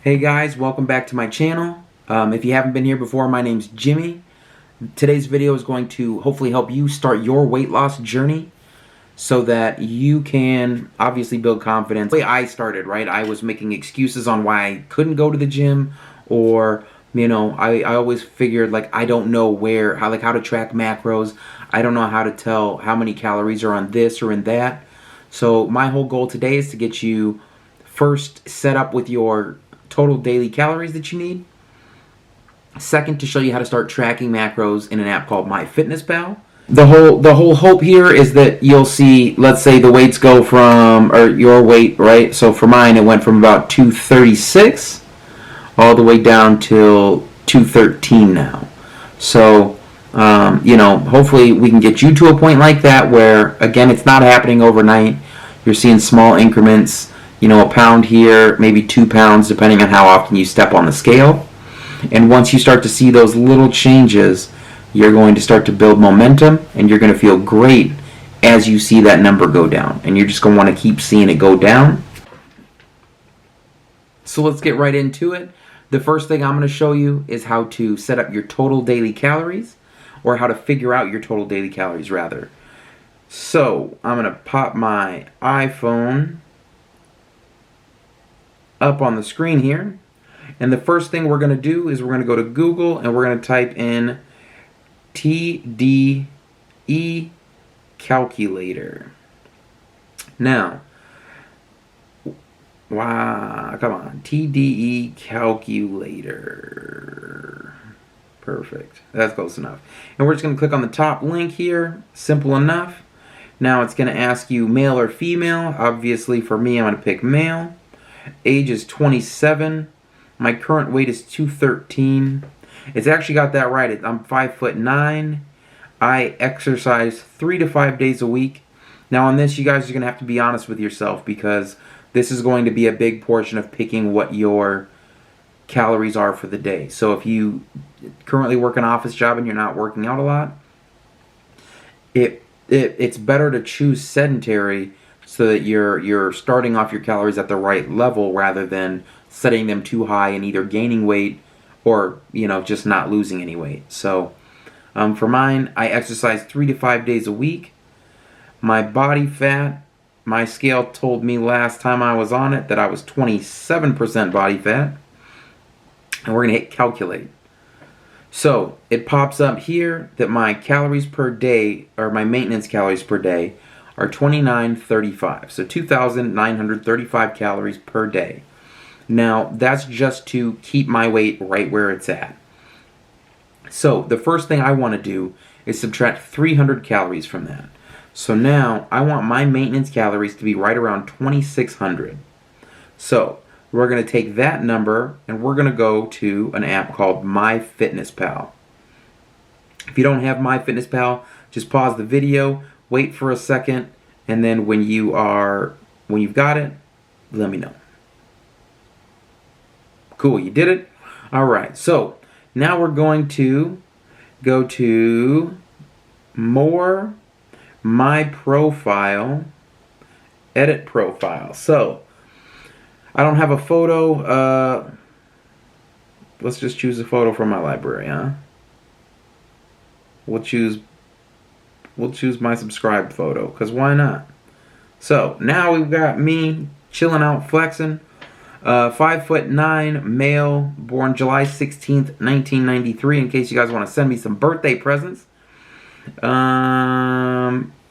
Hey guys, welcome back to my channel. If you haven't been here before, my name's Jimmy. Today's video is going to hopefully help you start your weight loss journey so that you can obviously build confidence. The way I started, right? I was making excuses on why I couldn't go to the gym, or I always figured like I don't know how to track macros. I don't know how to tell how many calories are on this or in that. So my whole goal today is to get you first set up with your total daily calories that you need. Second, to show you how to start tracking macros in an app called Myfitnesspal. The whole hope here is that you'll see, let's say the weights go from, or your weight, right? So for mine, it went from about 236 all the way down till 213 now. So, hopefully we can get you to a point like that where, again, it's not happening overnight. You're seeing small increments, a pound here, maybe 2 pounds, depending on how often you step on the scale. And once you start to see those little changes, you're going to start to build momentum, and you're going to feel great as you see that number go down. And you're just going to want to keep seeing it go down. So let's get right into it. The first thing I'm going to show you is how to set up your total daily calories, or how to figure out your total daily calories, rather. So I'm going to pop my iPhone up on the screen here, and the first thing we're going to do is we're going to go to Google and we're going to type in TDE calculator. Now, wow, come on, TDE calculator. Perfect, that's close enough. And we're just going to click on the top link here. Simple enough. Now it's going to ask you male or female. Obviously for me, I'm going to pick male. Age is 27. My current weight is 213. It's actually got that right. I'm 5'9". I exercise 3 to 5 days a week. Now on this, you guys are going to have to be honest with yourself, because this is going to be a big portion of picking what your calories are for the day. So if you currently work an office job and you're not working out a lot, it's better to choose sedentary, so that you're starting off your calories at the right level rather than setting them too high and either gaining weight or just not losing any weight. So for mine, I exercise 3 to 5 days a week. My body fat, my scale told me last time I was on it that I was 27% body fat. And we're going to hit calculate. So it pops up here that my calories per day, or my maintenance calories per day, are 2935. So 2,935 calories per day. Now, that's just to keep my weight right where it's at. So the first thing I want to do is subtract 300 calories from that. So now I want my maintenance calories to be right around 2,600. So we're going to take that number and we're going to go to an app called Myfitnesspal. If you don't have Myfitnesspal, just pause the video, wait for a second, and then when you've got it, let me know. Cool, you did it? Alright, so now we're going to go to More, My Profile, Edit Profile. So, I don't have a photo. Let's just choose a photo from my library, huh? We'll choose my subscribed photo, because why not? So, now we've got me chilling out, flexing. 5'9", male, born July 16th, 1993, in case you guys want to send me some birthday presents.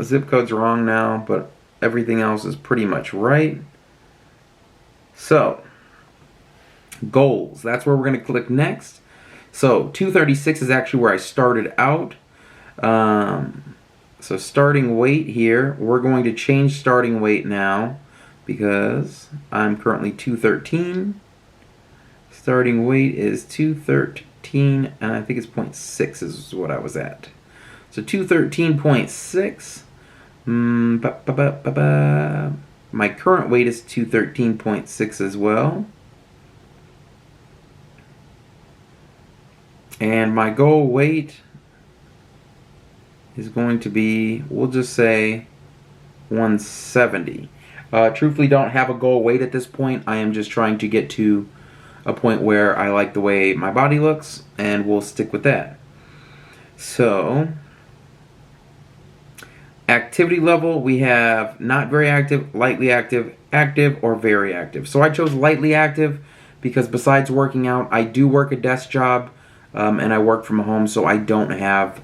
Zip code's wrong now, but everything else is pretty much right. So, goals. That's where we're going to click next. So, 236 is actually where I started out. So starting weight here, we're going to change starting weight now because I'm currently 213. Starting weight is 213, and I think it's 0.6 is what I was at. So 213.6. My current weight is 213.6 as well. And my goal weight is going to be, we'll just say 170. Truthfully, don't have a goal weight at this point. I am just trying to get to a point where I like the way my body looks, and we'll stick with that. So, activity level, we have not very active, lightly active, active, or very active. So I chose lightly active because besides working out, I do work a desk job, and I work from home, so I don't have,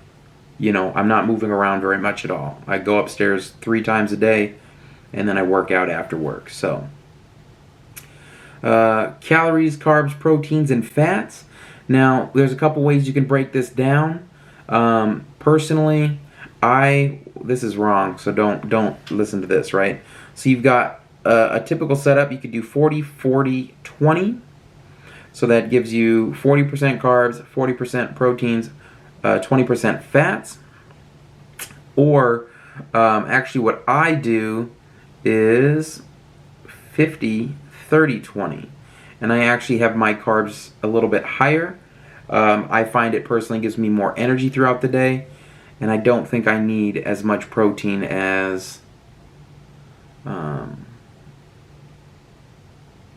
I'm not moving around very much at all. I go upstairs 3 times a day, and then I work out after work. So, calories, carbs, proteins, and fats. Now, there's a couple ways you can break this down. Personally, this is wrong, so don't listen to this, right? So you've got a typical setup. You could do 40, 40, 20. So that gives you 40% carbs, 40% proteins, 20% fats. Or actually what I do is 50, 30, 20. And I actually have my carbs a little bit higher. I find it personally gives me more energy throughout the day. And I don't think I need as much protein as,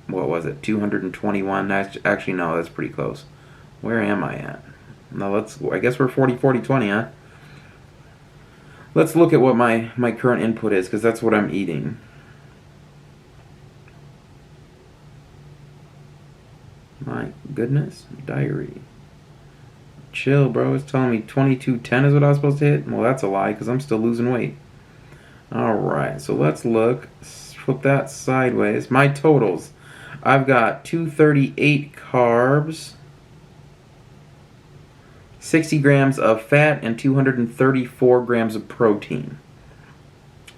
what was it, 221? Actually, no, that's pretty close. Where am I at? No, I guess we're 40, 40, 20, huh? Let's look at what my current input is, because that's what I'm eating. My goodness, diary. Chill, bro. It's telling me 2210 is what I was supposed to hit. Well, that's a lie, because I'm still losing weight. Alright, so let's look. Flip that sideways. My totals. I've got 238 carbs, 60 grams of fat, and 234 grams of protein.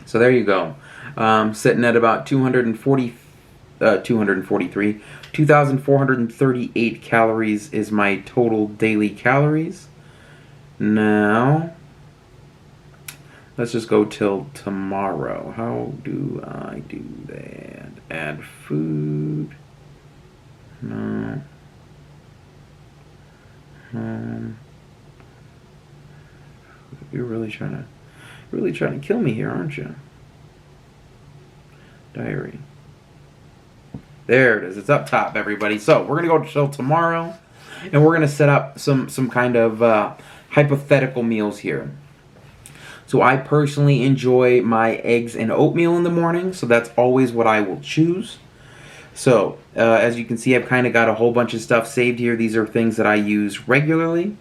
So there you go. Sitting at about 2,438 calories is my total daily calories. Now, let's just go till tomorrow. How do I do that? Add food. No. You're really trying to kill me here, aren't you? Diary. There it is. It's up top, everybody. So we're gonna go till tomorrow, and we're gonna set up some kind of hypothetical meals here. So I personally enjoy my eggs and oatmeal in the morning, so that's always what I will choose. So, as you can see, I've kind of got a whole bunch of stuff saved here. These are things that I use regularly.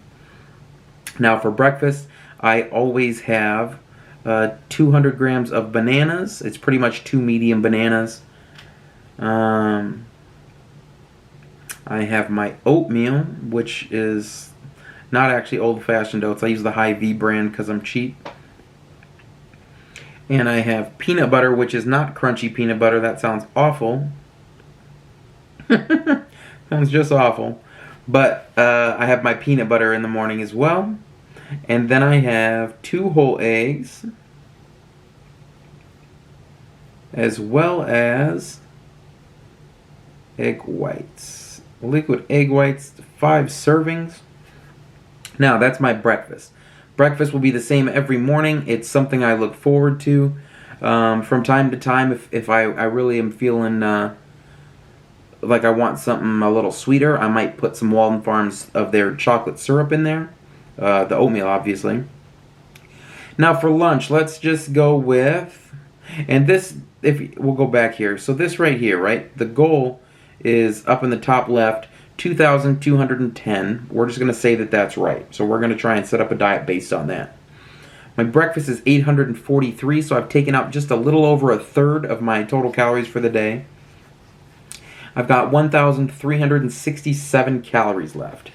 Now, for breakfast, I always have 200 grams of bananas. It's pretty much 2 medium bananas. I have my oatmeal, which is not actually old-fashioned oats. I use the Hy-Vee brand because I'm cheap. And I have peanut butter, which is not crunchy peanut butter. That sounds awful. Sounds just awful. But I have my peanut butter in the morning as well. And then I have 2 whole eggs, as well as egg whites. Liquid egg whites, 5 servings. Now, that's my breakfast. Breakfast will be the same every morning. It's something I look forward to. From time to time, if I really am feeling like I want something a little sweeter, I might put some Walden Farms of their chocolate syrup in there. The oatmeal, obviously. Now for lunch, let's just go with, and this, we'll go back here. So this right here, right? The goal is up in the top left, 2,210. We're just going to say that that's right. So we're going to try and set up a diet based on that. My breakfast is 843, so I've taken out just a little over a third of my total calories for the day. I've got 1,367 calories left.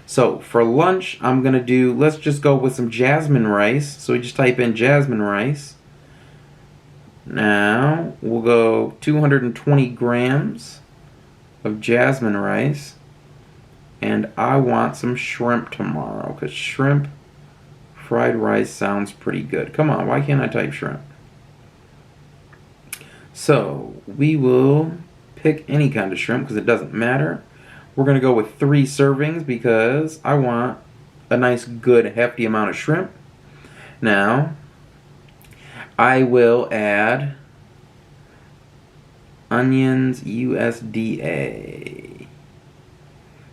So for lunch, I'm going to do, let's just go with some jasmine rice. So we just type in jasmine rice. Now, we'll go 220 grams of jasmine rice. And I want some shrimp tomorrow, because shrimp fried rice sounds pretty good. Come on, why can't I type shrimp? So, we will pick any kind of shrimp, because it doesn't matter. We're going to go with 3 servings, because I want a nice, good, hefty amount of shrimp. Now, I will add onions USDA.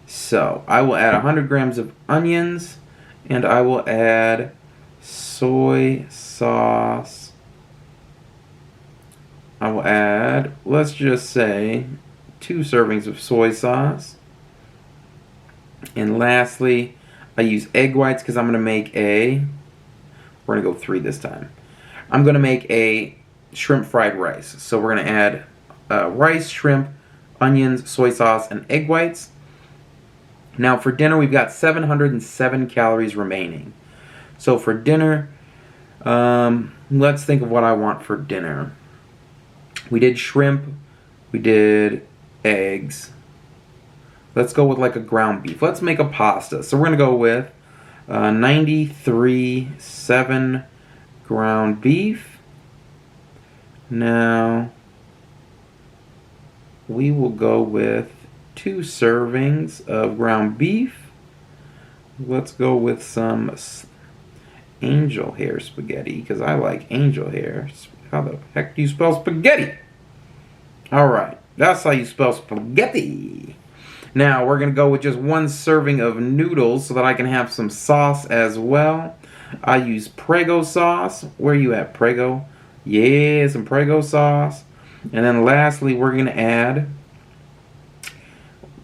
So I will add 100 grams of onions, and I will add soy sauce. I will add, let's just say, 2 servings of soy sauce. And lastly, I use egg whites because I'm going to make we're going to go 3 this time. I'm going to make a shrimp fried rice. So we're going to add rice, shrimp, onions, soy sauce, and egg whites. Now for dinner, we've got 707 calories remaining. So for dinner, let's think of what I want for dinner. We did shrimp, we did eggs. Let's go with like a ground beef. Let's make a pasta. So we're going to go with 93.7 ground beef. Now we will go with 2 servings of ground beef. Let's go with some angel hair spaghetti because I like angel hair. How the heck do you spell spaghetti? Alright, that's how you spell spaghetti. Now we're going to go with just 1 serving of noodles so that I can have some sauce as well. I use Prego sauce. Where are you at, Prego? Yeah, some Prego sauce. And then lastly, we're going to add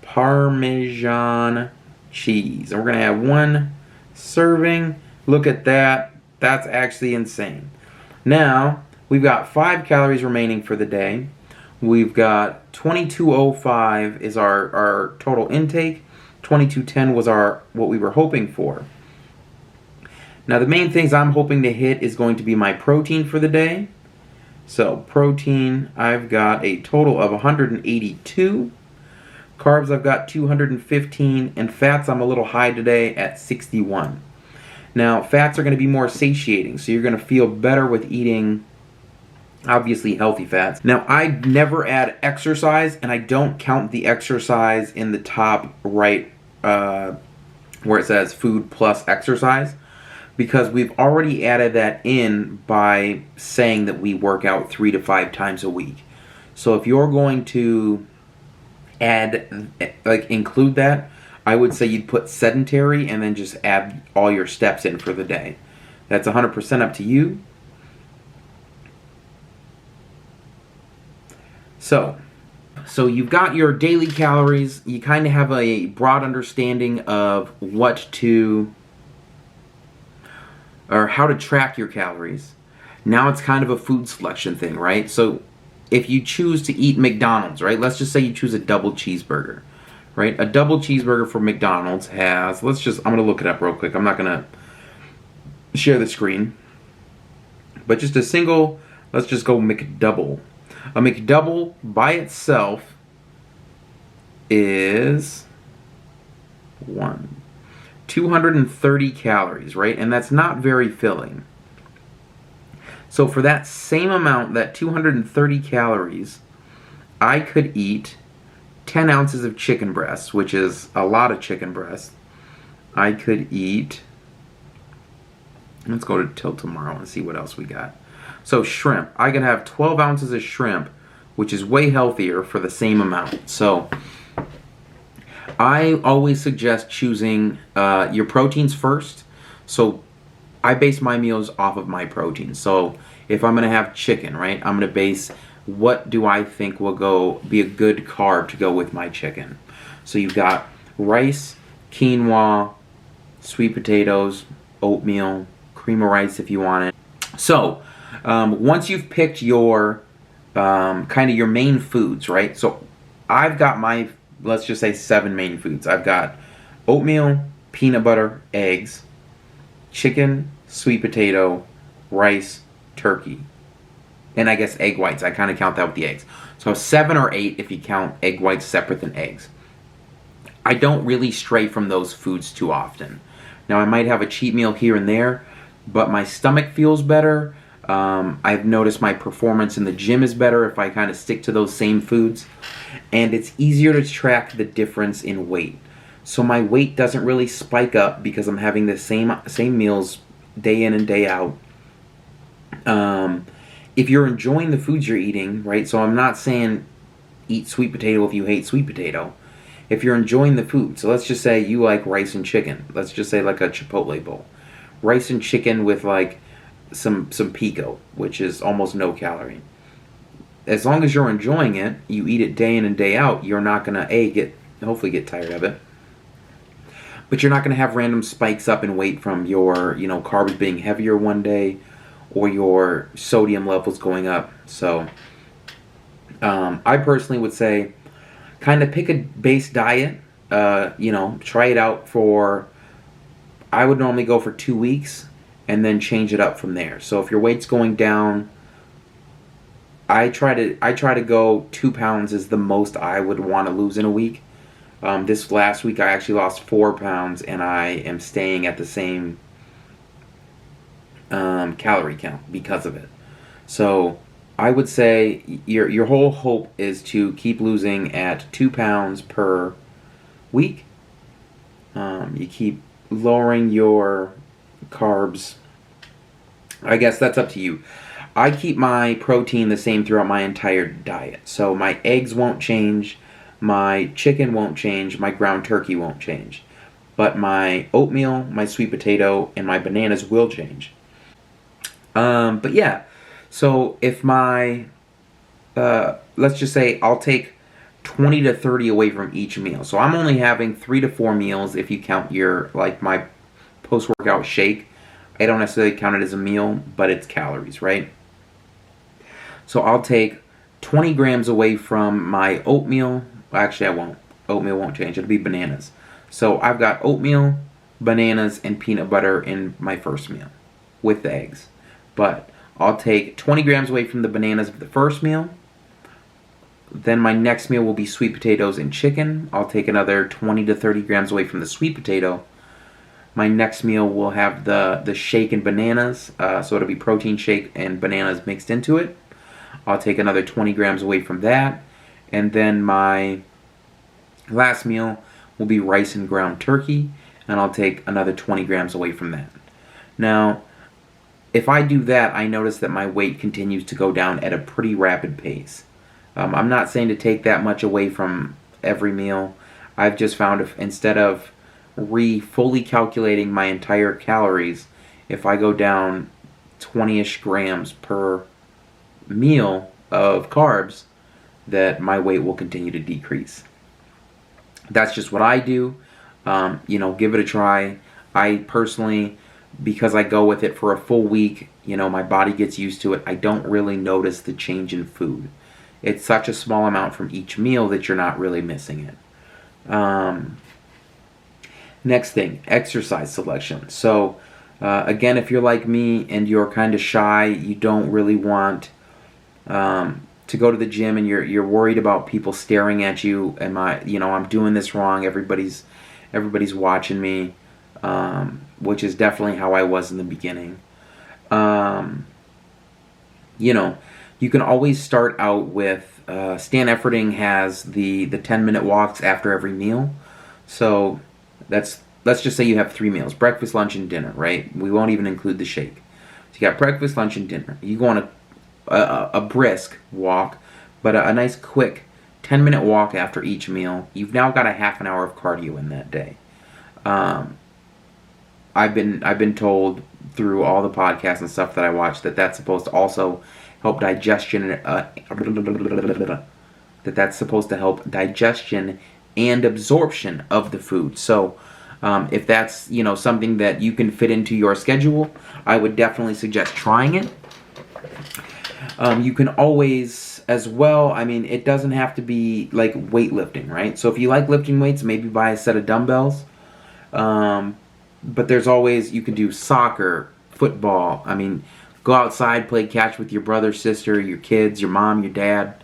Parmesan cheese. And we're going to have 1 serving. Look at that. That's actually insane. Now, we've got 5 calories remaining for the day. We've got 2205 is our total intake. 2210 was what we were hoping for. Now the main things I'm hoping to hit is going to be my protein for the day. So protein, I've got a total of 182. Carbs, I've got 215. And fats, I'm a little high today at 61. Now fats are going to be more satiating, so you're going to feel better with eating obviously healthy fats. Now I never add exercise, and I don't count the exercise in the top right where it says food plus exercise, because we've already added that in by saying that we work out 3 to 5 times a week. So if you're going to include that, I would say you'd put sedentary and then just add all your steps in for the day. That's 100% up to you. So you've got your daily calories. You kind of have a broad understanding of how to track your calories. Now it's kind of a food selection thing, right? So if you choose to eat McDonald's, right? Let's just say you choose a double cheeseburger, right? A double cheeseburger for McDonald's has, I'm going to look it up real quick. I'm not going to share the screen. But just a single, let's just go McDouble. A McDouble by itself is 230 calories, right? And that's not very filling. So for that same amount, that 230 calories, I could eat 10 ounces of chicken breasts, which is a lot of chicken breasts. I could eat, let's go to Till Tomorrow and see what else we got. So shrimp, I could have 12 ounces of shrimp, which is way healthier for the same amount. So I always suggest choosing your proteins first. So I base my meals off of my protein. So if I'm going to have chicken, right, I'm going to base what do I think will be a good carb to go with my chicken. So you've got rice, quinoa, sweet potatoes, oatmeal, cream of rice if you want it. So once you've picked your kind of your main foods, right? So I've got my, let's just say 7 main foods. I've got oatmeal, peanut butter, eggs, chicken, sweet potato, rice, turkey, and I guess egg whites. I kind of count that with the eggs. So 7 or 8 if you count egg whites separate than eggs. I don't really stray from those foods too often. Now I might have a cheat meal here and there, but my stomach feels better. I've noticed my performance in the gym is better if I kind of stick to those same foods. And it's easier to track the difference in weight. So my weight doesn't really spike up because I'm having the same meals day in and day out. If you're enjoying the foods you're eating, right? So I'm not saying eat sweet potato if you hate sweet potato. if you're enjoying the food, so let's just say you like rice and chicken. Let's just say like a Chipotle bowl. Rice and chicken with like some pico, which is almost no calorie. As long as you're enjoying it, you eat it day in and day out, you're not going to hopefully get tired of it. But you're not going to have random spikes up in weight from your, carbs being heavier one day or your sodium levels going up. So I personally would say kind of pick a base diet, try it out I would normally go for 2 weeks and then change it up from there. So if your weight's going down, I try to go 2 pounds is the most I would want to lose in a week. This last week I actually lost 4 pounds and I am staying at the same calorie count because of it. So I would say your whole hope is to keep losing at 2 pounds per week. You keep lowering your carbs. I guess that's up to you. I keep my protein the same throughout my entire diet. So my eggs won't change, my chicken won't change, my ground turkey won't change. But my oatmeal, my sweet potato, and my bananas will change. But yeah, so if let's just say I'll take 20 to 30 away from each meal. So I'm only having 3 to 4 meals if you count my post-workout shake. I don't necessarily count it as a meal, but it's calories, right? So I'll take 20 grams away from my oatmeal. Actually, I won't. Oatmeal won't change. It'll be bananas. So I've got oatmeal, bananas, and peanut butter in my first meal with the eggs. But I'll take 20 grams away from the bananas of the first meal. Then my next meal will be sweet potatoes and chicken. I'll take another 20 to 30 grams away from the sweet potato. My next meal will have the shake and bananas. So it'll be protein shake and bananas mixed into it. I'll take another 20 grams away from that. And then my last meal will be rice and ground turkey. And I'll take another 20 grams away from that. Now, if I do that, I notice that my weight continues to go down at a pretty rapid pace. I'm not saying to take that much away from every meal. I've just found if instead of fully calculating my entire calories, if I go down 20-ish grams per meal of carbs, that my weight will continue to decrease. That's just what I do. Give it a try. I personally, because I go with it for a full week, my body gets used to it. I don't really notice the change in food. It's such a small amount from each meal that you're not really missing it. Next thing, exercise selection. So again, if you're like me and you're kind of shy, you don't really want to go to the gym, and you're worried about people staring at you. I'm doing this wrong. Everybody's watching me, which is definitely how I was in the beginning. You can always start out with Stan Efferding has the 10-minute walks after every meal. So let's just say you have 3 meals: breakfast, lunch, and dinner. Right? We won't even include the shake. So you got breakfast, lunch, and dinner. You go on a brisk walk, but a nice quick 10-minute walk after each meal. You've now got a half an hour of cardio in that day. I've been told through all the podcasts and stuff that I watch that's supposed to also help digestion. That's supposed to help digestion and absorption of the food. So if that's something that you can fit into your schedule, I would definitely suggest trying it. You can always, as well, it doesn't have to be like weightlifting, right? So if you like lifting weights, maybe buy a set of dumbbells. But there's always, you can do soccer, football. Go outside, play catch with your brother, sister, your kids, your mom, your dad,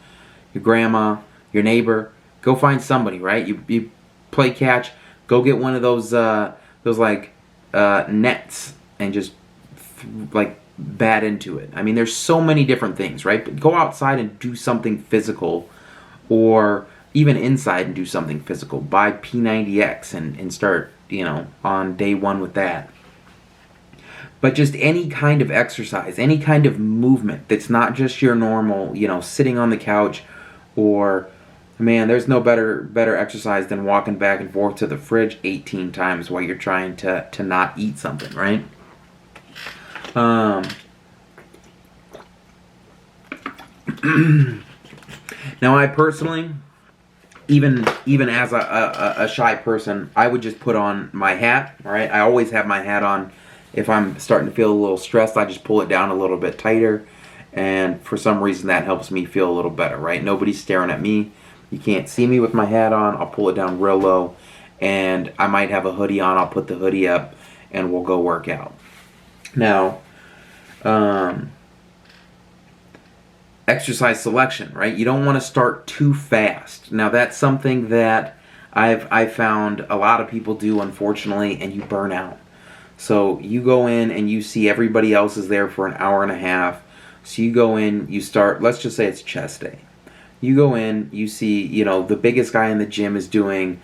your grandma, your neighbor. Go find somebody, right? You play catch. Go get one of those nets and just bat into it. There's so many different things, right? But go outside and do something physical, or even inside and do something physical. Buy P90X and start, on day 1 with that. But just any kind of exercise, any kind of movement that's not just your normal, sitting on the couch or Man, there's no better exercise than walking back and forth to the fridge 18 times while you're trying to not eat something, right? Now, I personally, even as a shy person, I would just put on my hat, right? I always have my hat on. If I'm starting to feel a little stressed, I just pull it down a little bit tighter, and for some reason that helps me feel a little better, right? Nobody's staring at me. You can't see me with my hat on. I'll pull it down real low, and I might have a hoodie on. I'll put the hoodie up, and we'll go work out. Now, exercise selection, right? You don't want to start too fast. Now, that's something that I've found a lot of people do, unfortunately, and you burn out. So you go in and you see everybody else is there for an hour and a half. So you go in, you start, let's just say it's chest day. You go in, you see, the biggest guy in the gym is doing,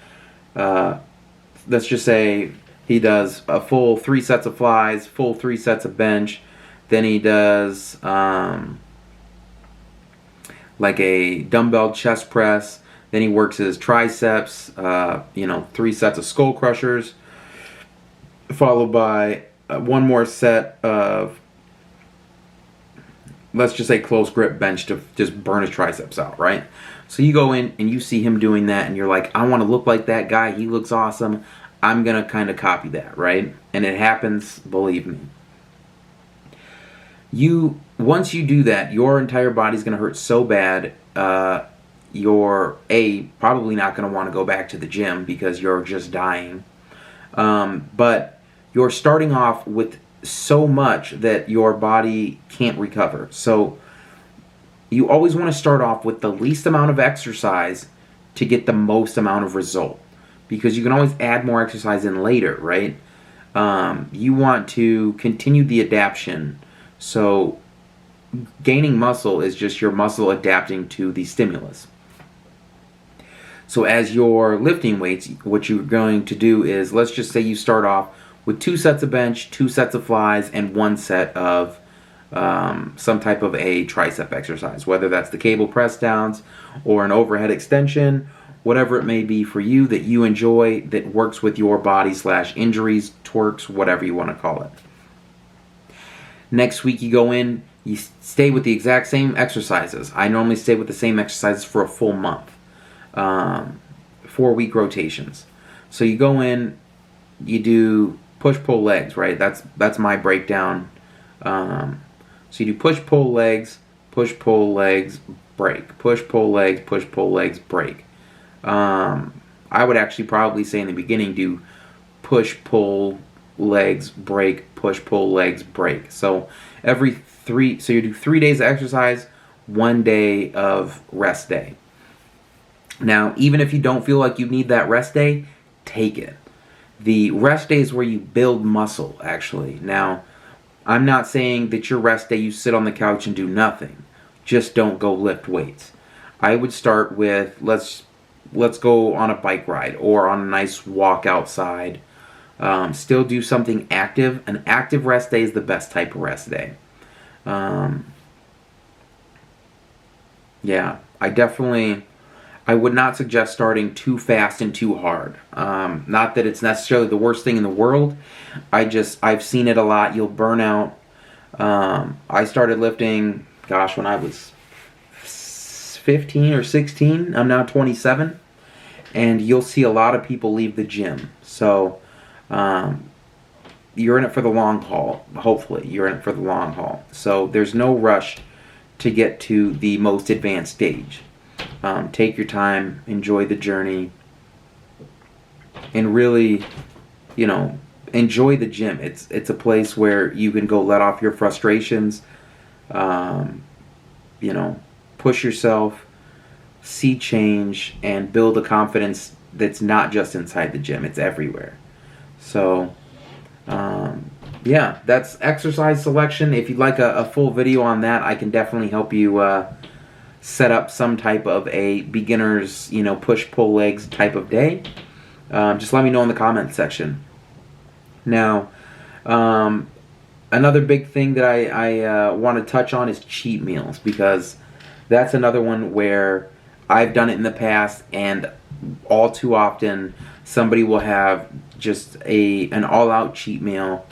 let's just say he does a full 3 sets of flies, full 3 sets of bench. Then he does like a dumbbell chest press. Then he works his triceps, 3 sets of skull crushers, followed by one more set of, let's just say, close grip bench to just burn his triceps out, right? So you go in and you see him doing that and you're like, I want to look like that guy. He looks awesome. I'm going to kind of copy that, right? And it happens, believe me. Once you do that, your entire body's going to hurt so bad, you're probably not going to want to go back to the gym because you're just dying. But you're starting off with so much that your body can't recover. So you always want to start off with the least amount of exercise to get the most amount of result, because you can always add more exercise in later, right? You want to continue the adaptation. So gaining muscle is just your muscle adapting to the stimulus. So as you're lifting weights, what you're going to do is, let's just say you start off with 2 sets of bench, 2 sets of flies, and 1 set of some type of a tricep exercise, whether that's the cable press downs or an overhead extension, whatever it may be for you that you enjoy, that works with your body / injuries, twerks, whatever you want to call it. Next week you go in, you stay with the exact same exercises. I normally stay with the same exercises for a full month. 4-week rotations. So you go in, you do push-pull legs, right? That's my breakdown. So you do push-pull legs, break. Push-pull legs, break. I would actually probably say in the beginning do push-pull legs, break, push-pull legs, break. So so you do 3 days of exercise, 1 day of rest day. Now, even if you don't feel like you need that rest day, take it. The rest day is where you build muscle, actually. Now, I'm not saying that your rest day you sit on the couch and do nothing. Just don't go lift weights. I would start with, let's go on a bike ride or on a nice walk outside. Still do something active. An active rest day is the best type of rest day. Yeah, I would not suggest starting too fast and too hard. Not that it's necessarily the worst thing in the world. I've seen it a lot. You'll burn out. I started lifting, when I was 15 or 16. I'm now 27. And you'll see a lot of people leave the gym. So you're in it for the long haul. Hopefully, you're in it for the long haul. So there's no rush to get to the most advanced stage. Take your time, enjoy the journey, and really, enjoy the gym. It's a place where you can go let off your frustrations, push yourself, see change, and build a confidence that's not just inside the gym, it's everywhere. So, that's exercise selection. If you'd like a full video on that, I can definitely help you set up some type of a beginner's, push-pull legs type of day. Just let me know in the comment section. Now, another big thing that I want to touch on is cheat meals, because that's another one where I've done it in the past, and all too often somebody will have just an all-out cheat meal,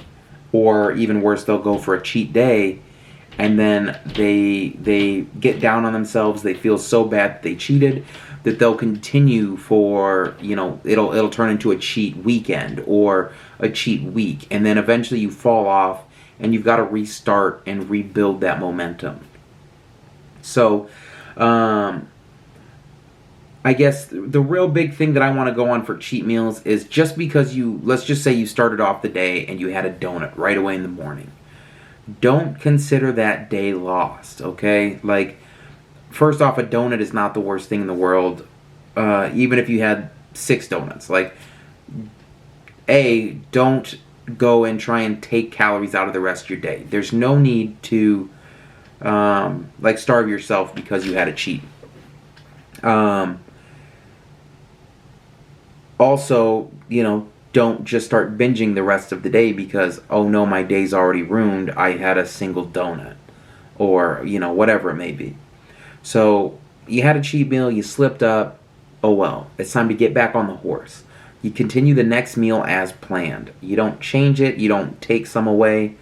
or even worse, they'll go for a cheat day, and then they get down on themselves. They feel so bad that they cheated that they'll continue for, it'll turn into a cheat weekend or a cheat week, and then eventually you fall off and you've got to restart and rebuild that momentum. So I guess the real big thing that I want to go on for cheat meals is, just because let's just say you started off the day and you had a donut right away in the morning, don't consider that day lost, okay? Like, first off, a donut is not the worst thing in the world, even if you had 6 donuts. Like, don't go and try and take calories out of the rest of your day. There's no need to, starve yourself because you had a cheat. Also, don't just start binging the rest of the day because, oh no, my day's already ruined. I had a single donut, or, whatever it may be. So, you had a cheat meal, you slipped up, oh well, it's time to get back on the horse. You continue the next meal as planned. You don't change it, you don't take some away,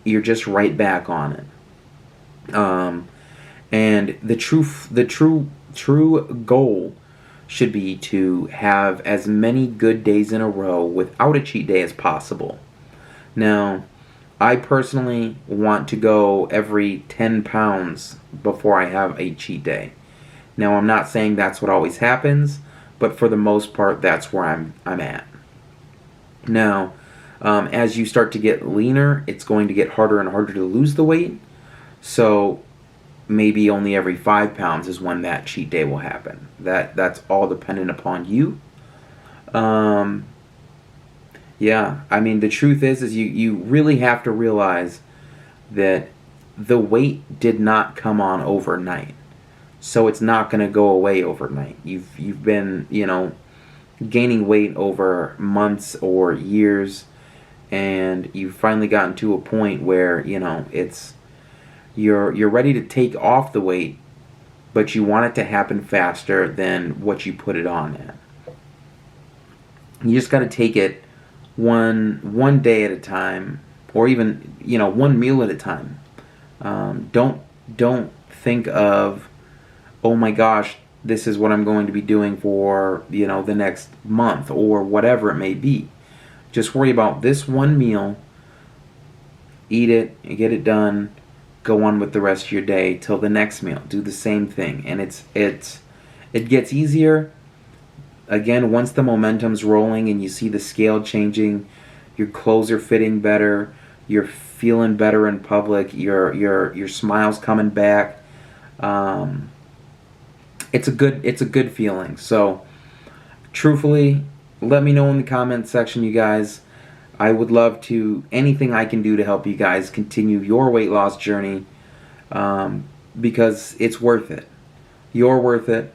you're just right back on it. And the true goal should be to have as many good days in a row without a cheat day as possible. Now, I personally want to go every 10 pounds before I have a cheat day. Now, I'm not saying that's what always happens, but for the most part, that's where I'm at. Now, as you start to get leaner, it's going to get harder and harder to lose the weight. So maybe only every 5 pounds is when that cheat day will happen. That's all dependent upon you. Yeah, I mean, the truth is you really have to realize that the weight did not come on overnight. So it's not going to go away overnight. You've been, gaining weight over months or years, and you've finally gotten to a point where, you're ready to take off the weight, but you want it to happen faster than what you put it on at. You just got to take it one day at a time, or even one meal at a time. Don't think of, oh my gosh, this is what I'm going to be doing for the next month or whatever it may be. Just worry about this one meal, eat it, get it done, go on with the rest of your day till the next meal. Do the same thing, and it gets easier. Again, once the momentum's rolling and you see the scale changing, your clothes are fitting better, you're feeling better in public, your smile's coming back. It's a good feeling. So, truthfully, let me know in the comment section, you guys. I would love to, anything I can do to help you guys continue your weight loss journey, because it's worth it. You're worth it,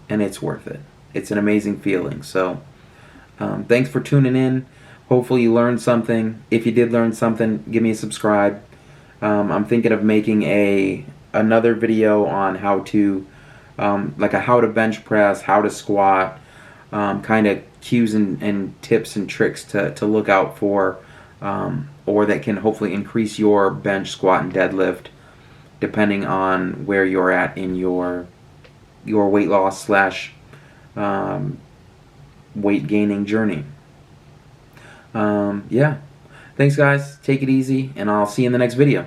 and it's worth it. It's an amazing feeling. So, thanks for tuning in. Hopefully you learned something. If you did learn something, give me a subscribe. I'm thinking of making another video on how to, how to bench press, how to squat, kind of cues and tips and tricks to look out for, or that can hopefully increase your bench, squat, and deadlift, depending on where you're at in your weight loss / weight gaining journey. Yeah. Thanks, guys. Take it easy, and I'll see you in the next video.